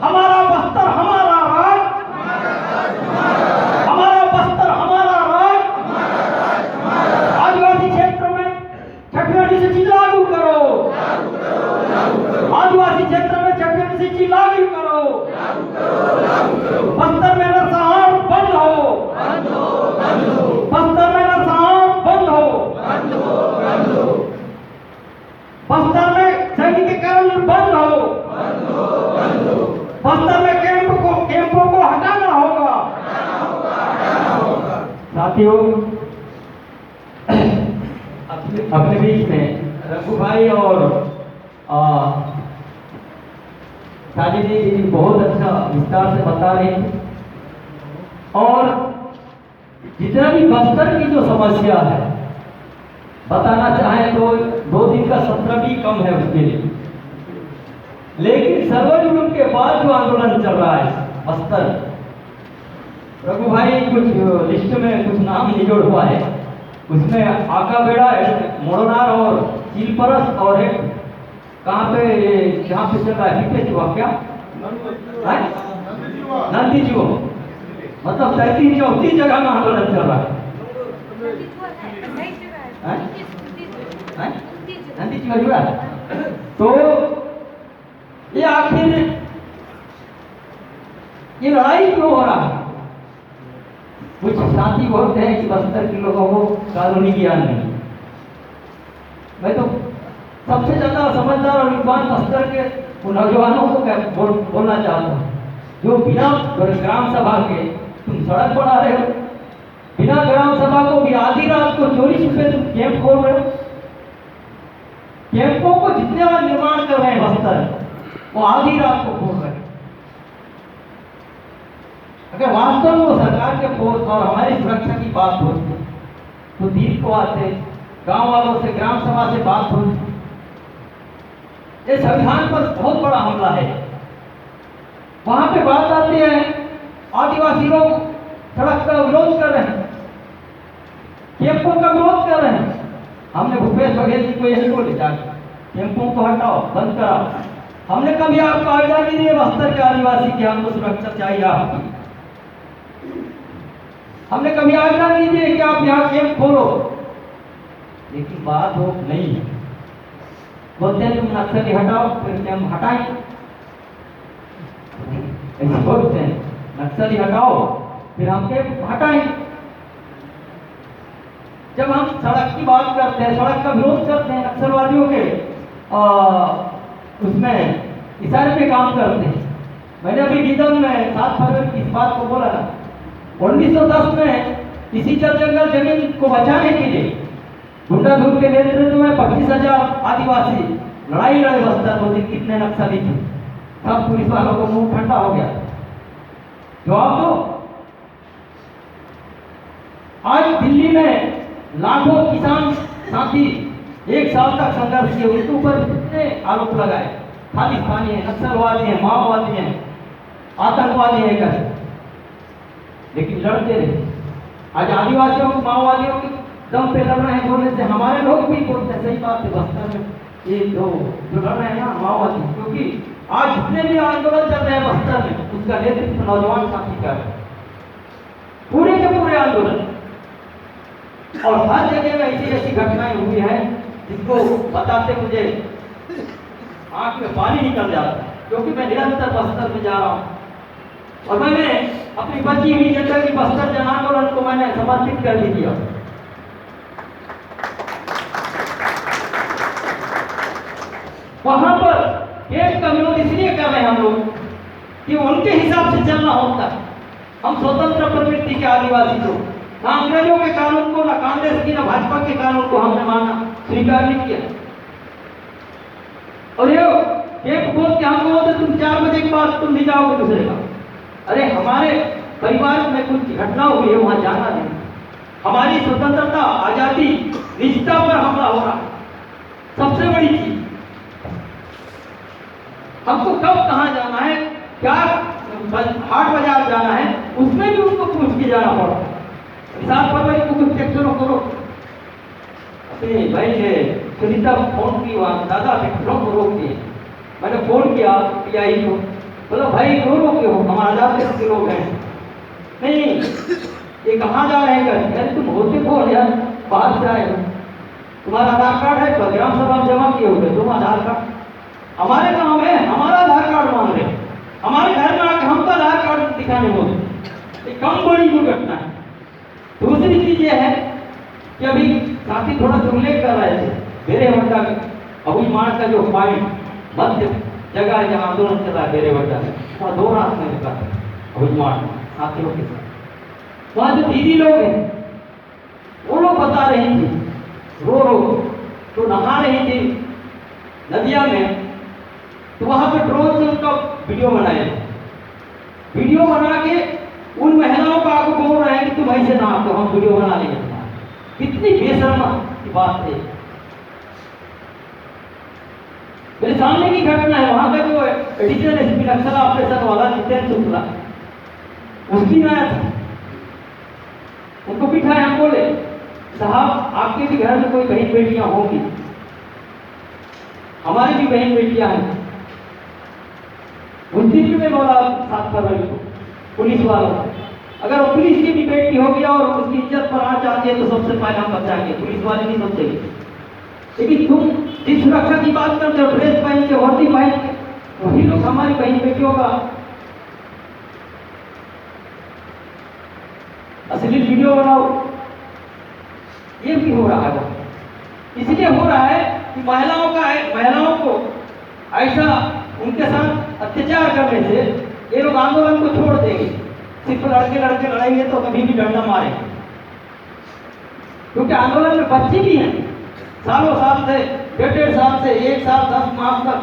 हमारा बस्तर हमारा राज, हमारा बस्तर हमारा राज। आदिवासी क्षेत्र में छठी अनुसूची लागू करो, आदिवासी क्षेत्र में छठी अनुसूची लागू करो। बस्तर में नरसंहार बंद हो, बस्तर में नरसंहार बंद हो, बस्तर में सैनिकीकरण बंद हो, बस्तर में कैंपों को हटाना होगा। साथियों, अपने बीच में रघु भाई और साजी जी बहुत अच्छा विस्तार से बता रहे थे। और जितना भी बस्तर की जो समस्या है बताना चाहें तो 2 दिन का सत्र भी कम है उसके लिए। लेकिन सर्वजुलूम के बाद जो आंदोलन चल रहा है बस्तर, रघु भाई कुछ लिस्ट में कुछ नाम निजोड़ हुआ है, उसमें आका बेड़ा, मोड़नार और चीलपरस और एक कहाँ पे जहाँ पे चल रहा है पीछे हुआ क्या नंदी जीवो, मतलब 33-34 जगह में आंदोलन चल रहा है। नंदी जीवा जुड़ा तो ये आखिर ये लड़ाई क्यों हो रहा है? कुछ साथी बोलते हैं कि बस्तर के लोगों को कानूनी ज्ञान नहीं। मैं तो सबसे ज्यादा समझदार और विद्वान बस्तर के नौजवानों को बोलना चाहता हूँ, जो बिना ग्राम सभा के तुम सड़क बना रहे हो, बिना ग्राम सभा को भी आधी रात को चोरी छुपे तुम कैंप खोल रहे हो। कैंपों को जितने बार निर्माण कर रहे हैं बस्तर, वो आधी रात को खोल रहे हैं। अगर वास्तव में वो सरकार के फोर्स और हमारी सुरक्षा की बात होती तो दिन को आते, गांव वालों से, ग्राम सभा से बात होती। ये संविधान पर बहुत बड़ा हमला है। वहां पे बात आती है, आदिवासी लोग सड़क का विरोध कर रहे हैं, कैंपों का विरोध कर रहे हैं। हमने भूपेश बघेल जी को यही बोले, जाकर कैंपों को हटाओ, बंद कराओ। हमने कभी आपको आज्ञा नहीं दी बस्तर के आदिवासी की हमको सुरक्षा चाहिए आपकी। हमने कभी आज्ञा नहीं दी कि आप यहाँ कैंप खोलो, लेकिन बात हो नहीं है। बोलते हैं तुम नक्सली हटाओ, फिर कैंप हटाएं। ऐसे बोलते हैं नक्सली हटाओ फिर हम कैंप हटाएं। जब हम सड़क की बात करते हैं, सड़क का विरोध करते हैं, नक्सलवादियों के उसमें इशारे पे काम करते हैं। मैंने अभी गीदम में 7 फरवरी की इस बात को बोला ना, 1910 में इसी जल जंगल जमीन को बचाने के लिए गुंडा धूप के नेतृत्व में 25,000 आदिवासी लड़ाई लड़े बस्तर को। कितने नक्सली थे, सब पुलिस वालों को मुंह ठंडा हो गया। जवाब दो। आज दिल्ली में लाखों किसान साथी 1 साल तक संघर्ष किए, उनके ऊपर कितने आरोप लगाए, खालिस्तानी है, नक्सलवादी है, माओवादी है, आतंकवादी है कर, लेकिन लड़ते रहे। आज आदिवासियों को माओवादियों के दम पे लड़ रहे हैं बोलने से हमारे लोग भी बोलते हैं सही बात है, बस्तर में ये दो जो लड़ रहे हैं ना माओवादी, क्योंकि आज जितने भी आंदोलन चल रहे हैं बस्तर में उसका नेतृत्व नौजवान साथी कर रहे हैं, पूरे के पूरे आंदोलन। और हर जगह में ऐसी ऐसी घटनाएं हुई हैं जिसको बताते मुझे आंख में पानी निकल जाता है, क्योंकि मैं निरंतर बस्तर में जा रहा हूँ और मैंने अपनी बची हुई जिंदगी बस्तर जन आंदोलन को मैंने समर्पित कर दिया। वहां पर देश का विरोध इसलिए कर रहे हैं हम लोग कि उनके हिसाब से चलना होता है। हम स्वतंत्र प्रवृत्ति के आदिवासी लोग, ना अंग्रेजों के कानून को, ना कांग्रेस की, ना भाजपा के कानून को हमने माना, स्वीकार नहीं किया। और ये एक बोल के हमको बोलते तुम 4 बजे के बाद तुम नहीं जाओगे दूसरे का। अरे हमारे परिवार में कुछ घटना हुई है, वहां जाना नहीं। हमारी स्वतंत्रता, आजादी, निजता पर हमला हो रहा, सबसे बड़ी चीज। हमको कब कहाँ जाना है, क्या हाट बाजार जाना है, उसमें भी उनको पूछ के जाना पड़ता है। 7 फरवरी को कुछ ट्रैक्टरों को रोक, अपने भाई ने सुनीता फोन की, वहां दादा ट्रैक्टरों को रोक दिए। मैंने फोन किया पीआई को, बोला भाई क्यों रोके हो, हम आजाद देश के लोग हैं। नहीं ये कहाँ जा रहे हैं? अरे तुम होते कौन यार, बाहर से आए हो, तुम्हारा आधार कार्ड है तो ग्राम सभा में जमा किए हुए तुम आधार कार्ड, हमारे गाँव में हमारा आधार कार्ड मांग रहे, हमारे घर में आकर हमको आधार कार्ड दिखाने बोले, ये कम बड़ी दुर्घटना है। दूसरी चीज ये है कि अभी साथी थोड़ा सा उल्लेख कर रहे थे बेरेवड्डा अभिमान का जो पॉइंट मध्य जगह है जहाँ आंदोलन चल रहा है बेरेवड्डा में, वहाँ 2 रात में रुका था अभिमान साथियों के साथ। वहाँ जो दीदी लोग हैं वो लोग बता रहे थे रो तो नहा रही थी नदिया में, तो वहाँ पे ड्रोन से उनका वीडियो बनाया, वीडियो बना के उन महिलाओं को आगे बोल रहे हैं कि तुम ऐसे ना तो हम वीडियो बना लेंगे तुम्हारा। कितनी बेशर्मा की बात है। मेरे सामने की घटना है, वहां का जो एडिशनल एसपी नक्सल ऑपरेशन वाला जितेंद्र शुक्ला उस दिन आया था, उनको बिठाए, हम बोले साहब आपके भी घर में कोई बहन बेटियां होंगी, हमारी भी बहन बेटियां हैं। उस दिन भी मैं बोला 7 फरवरी को पुलिस वालों, अगर वो पुलिस की भी बेटी होगी और उसकी इज्जत पर आ जाती है तो सबसे पहले हम बचाएंगे, पुलिस वाले नहीं सोचेंगे। लेकिन तुम जिस सुरक्षा की बात करते हो, ड्रेस पहन के, वर्दी पहन के, वही लोग हमारी बहन बेटियों का अश्लील वीडियो बनाओ, ये भी हो रहा है। इसलिए हो रहा है कि महिलाओं को ऐसा उनके साथ अत्याचार करने से ये लोग आंदोलन को छोड़ देंगे। सिर्फ लड़के लड़ेंगे तो कभी भी डंडा मारेंगे, क्योंकि आंदोलन में बच्चे भी हैं, सालों साल से, 1.5 साल से 1 साल 10 माह तक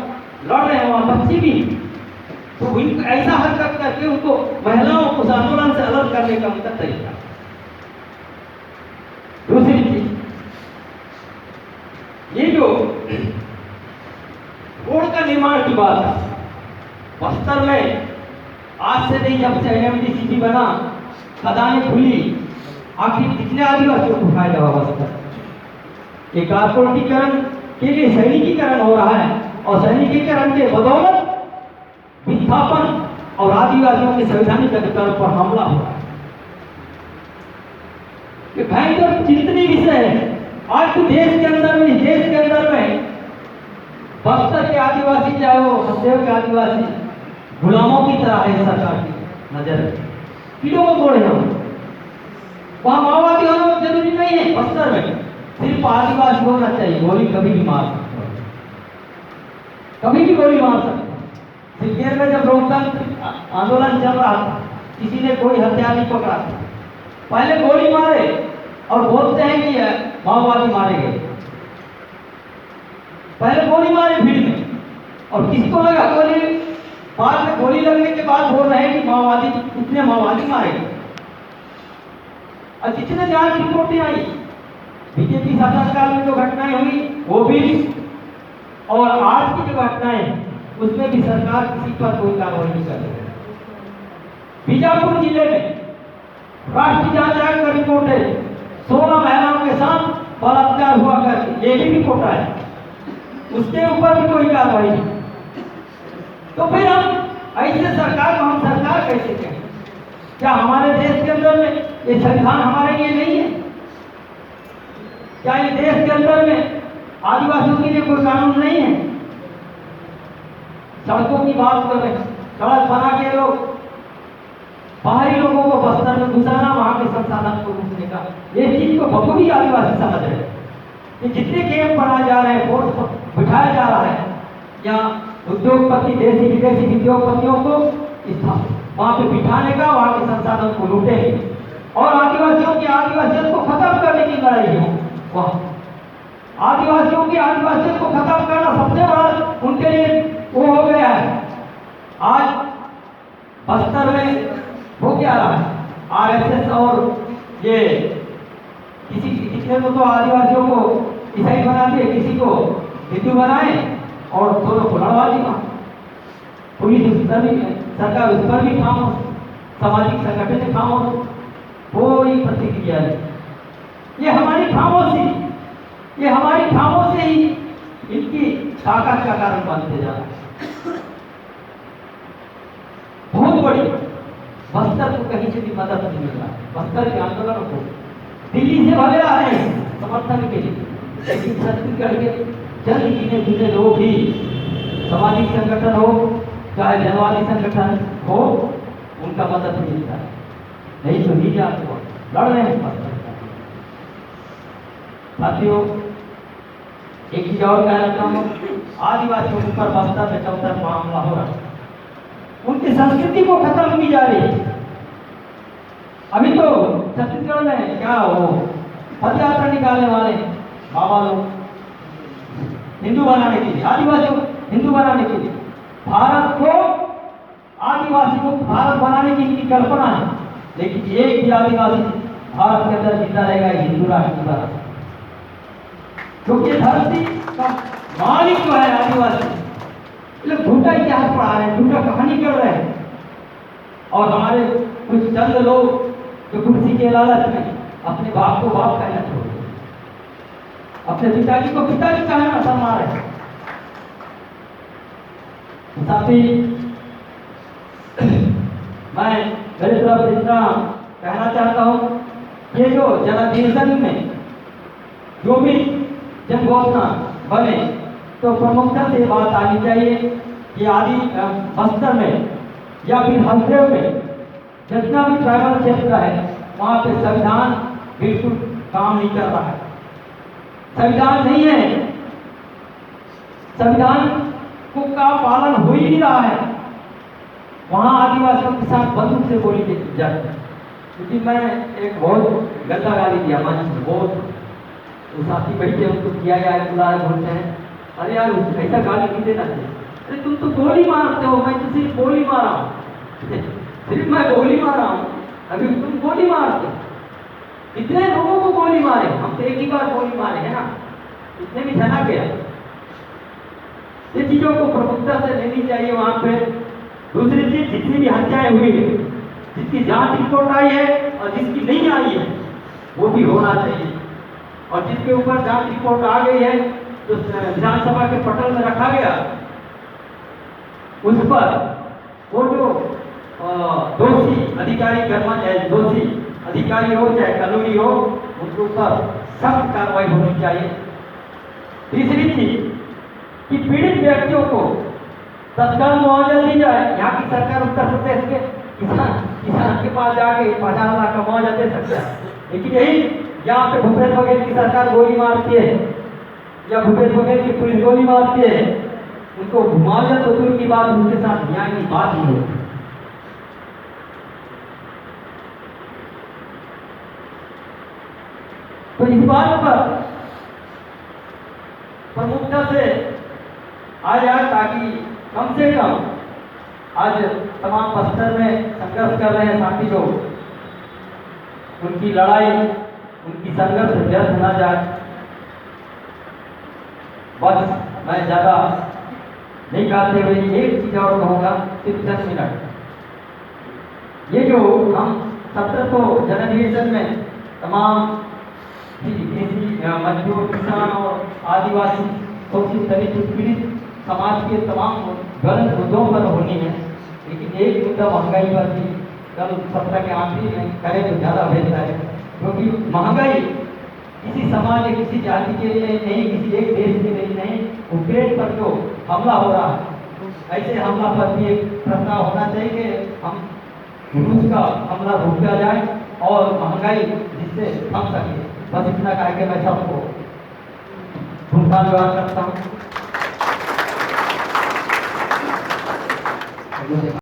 लड़ रहे हैं, वहाँ बच्चे भी, तो ऐसा हरकत करके उनको महिलाओं को उस आंदोलन से अलग करने का उनका तरीका। दूसरी चीज, ये जो रोड का निर्माण की बात है, बस्तर में आज से नहीं, जब से एनएमडीसीपी बना, खदानें खुली, आखिर कितने आदिवासियों को फायदा हुआ बस्तर। ये कारपोरेटीकरण के लिए सैनिकीकरण हो रहा है, और सैनिकीकरण के बदौलत विस्थापन और आदिवासियों के संवैधानिक अधिकारों पर हमला हो रहा है। ये भयंकर चिंतनीय विषय है। आज तो देश के अंदर में बस्तर के आदिवासी, चाहे वो हसदेव के आदिवासी, गुलामों की तरह है सरकार की नजर, कीड़ों को तोड़े हम। वहां माओवादी होना जरूरी नहीं है, बस्तर में सिर्फ आदिवासी होना चाहिए, गोली कभी भी मार सकते हो, कभी भी गोली मार सकते हो। सिलगेर में जब लोकतंत्र आंदोलन चल रहा था, किसी ने कोई हथियार नहीं पकड़ा था, पहले गोली मारे और बोलते हैं कि माओवादी मारे गए, पहले गोली मारे भीड़ में, और किसी को लगा गोली, बाद में गोली लगने के बाद बोल रहे हैं कि माओवादी, कितने माओवादी मारे गए। और कितने जांच रिपोर्टें आई, बीजेपी शासनकाल में जो घटनाएं हुई वो भी, और आज की जो घटनाएं, उसमें भी सरकार किसी पर कोई कार्रवाई नहीं कर रही। बीजापुर जिले में राष्ट्रीय जांच आयोग का रिपोर्ट है, 16 महिलाओं के साथ बलात्कार हुआ करके, ये भी रिपोर्ट आया, उसके ऊपर भी कोई कार्रवाई नहीं। तो फिर हम ऐसे सरकार को हम सरकार कैसे कहें? क्या हमारे देश के अंदर में ये संविधान हमारे लिए नहीं है? क्या ये देश के अंदर में आदिवासियों के लिए कोई कानून नहीं है? सड़कों की बात कर रहे हैं, सड़क बना के लोग बाहरी लोगों को बस्तर में घुसाना, वहां के संसाधन को घुसने का, ये चीज को बखूबी आदिवासी समझ रहे हैं। कि जितने कैंप बनाए जा रहे हैं, फोर्स बिठाया जा रहा है, या उद्योगपति, देशी विदेशी उद्योगपतियों को वहां पे बिठाने का, वहां के संसाधन को लूटेंगे, और आदिवासियों की आदिवासियत को खत्म करने की लड़ाई है। वह आदिवासियों की आदिवासियत को खत्म करना सबसे बड़ा उनके लिए वो हो गया है। आज बस्तर में हो क्या रहा है, आरएसएस और ये किसी को तो आदिवासियों को ईसाई बना दिए, किसी को हिंदू बनाए, और दोनों को लड़वा दिया। पुलिस उस पर भी, सरकार उस पर भी खामोश, सामाजिक संगठन खामोश, कोई प्रतिक्रिया नहीं। ये हमारी खामोशी ही इनकी ताकत का कारण बनते जा रहा है। बस्तर को कहीं से भी मदद नहीं मिल रहा। बस्तर के आंदोलन को दिल्ली से भले आ रहे हैं समर्थन के लिए, लेकिन छत्तीसगढ़ के चंद गिने चुने लोग ही, सामाजिक संगठन हो चाहे जनवादी संगठन हो, उनका मदद नहीं मिलता है। नहीं तो नहीं जाते लड़ रहे हैं बस्तर का। साथियों, एक चीज और कहना चाहूँ, आदिवासियों के ऊपर बस्तर में चौथा मामला हो रहा है, उनकी संस्कृति को खत्म की जा रही है। अभी तो छत्तीसगढ़ में क्या हो पद यात्रा निकालने वाले बाबा लोग हिंदू बनाने के लिए, आदिवासियों को हिंदू बनाने के लिए, भारत को आदिवासी को भारत बनाने की इनकी कल्पना है, लेकिन एक भी आदिवासी भारत के अंदर जिंदा रहेगा हिंदू राष्ट्र की तरह, क्योंकि धरती का मालिक जो है आदिवासी। लोग झूठा इतिहास पढ़ा रहे हैं, झूठा कहानी कर रहे हैं, और हमारे कुछ चंद लोग जो कुर्सी के लालच में अपने बाप को बाप कहना छोड़ दिए, अपने पिताजी को पिताजी कहना शर्मा रहे हैं। साथी, मैं मेरी तरफ से इतना कहना चाहता हूँ, ये जो जनाधिवेशन में जो भी जन घोषणा बने तो प्रमुखता से बात आनी चाहिए कि आदि बस्तर में या फिर हल्द्रेव में जितना भी ट्राइबल क्षेत्र है वहाँ पे संविधान बिल्कुल काम नहीं कर रहा है। संविधान नहीं है, संविधान को का पालन हो ही नहीं रहा है। वहाँ आदिवासियों के साथ बंदूक से गोली चली जाती है। क्योंकि मैं एक बहुत गंदा गाली दिया मंच में, बहुत तो साथी बैठे उनको किया यार बुला बोलते हैं, अरे यार ऐसा गाली नहीं देना चाहिए। अरे तुम तो गोली मारते हो, मैं तो सिर्फ गोली मारा हूँ, सिर्फ मैं गोली मारा हूँ, अभी तुम गोली मारते हो। कितने लोगों को गोली मारे, हम तो एक ही बार गोली मारे है ना, इतने भी चला गया। ये चीजों को प्रमुखता से लेनी चाहिए वहां पे। दूसरी चीज, जितनी भी हत्याएं हुई है, जिसकी जांच रिपोर्ट आई है और जिसकी नहीं आई है वो भी होना चाहिए, और जिसके ऊपर जांच रिपोर्ट आ गई है तो विधानसभा के पटल में रखा गया, उस पर वो जो दोषी अधिकारी दोषी अधिकारी हो चाहे कानूनी हो, उनके ऊपर सख्त कार्रवाई होनी चाहिए। तीसरी चीज कि पीड़ित व्यक्तियों को तत्काल मुआवजा दी जाए। यहाँ की सरकार उत्तर प्रदेश के किसान के पास जाके 50 लाख का मुआवजा दे सकता है, लेकिन यही यहाँ पे भूपेश बघेल की सरकार गोली मारती है या भूपेश बघेल की पुलिस गोली मारती है, उनको मुआवजा तो दूर की बात, उनके साथ न्याय की बात नहीं होती। तो इस बात पर प्रमुखता से आ जाए ताकि कम से कम आज तमाम बस्तर में संघर्ष कर रहे हैं साथी लोग, उनकी लड़ाई उनकी संघर्ष व्यर्थ न जाए। बस मैं ज़्यादा नहीं कहते हुए एक चीज़ और कहूँगा, सिर्फ 10 मिनट। ये जो हम 17 को जनाधिवेशन में तमाम मजदूर, किसान और आदिवासी शोषित दलित पीड़ित समाज के तमाम गलत मुद्दों पर होनी है, लेकिन एक मुद्दा महंगाई पर भी कल 17 के आखिरी में करें तो ज़्यादा बेहतर है, क्योंकि महंगाई किसी समाज या किसी जाति के लिए नहीं, किसी एक देश के लिए नहीं, यूक्रेन पर जो हमला हो रहा है, ऐसे हमला पर भी एक प्रस्ताव होना चाहिए कि हम रूस का हमला रोका जाए और महंगाई जिससे थम सके। बस इतना कह के मैं सबको धन्यवाद करता हूँ।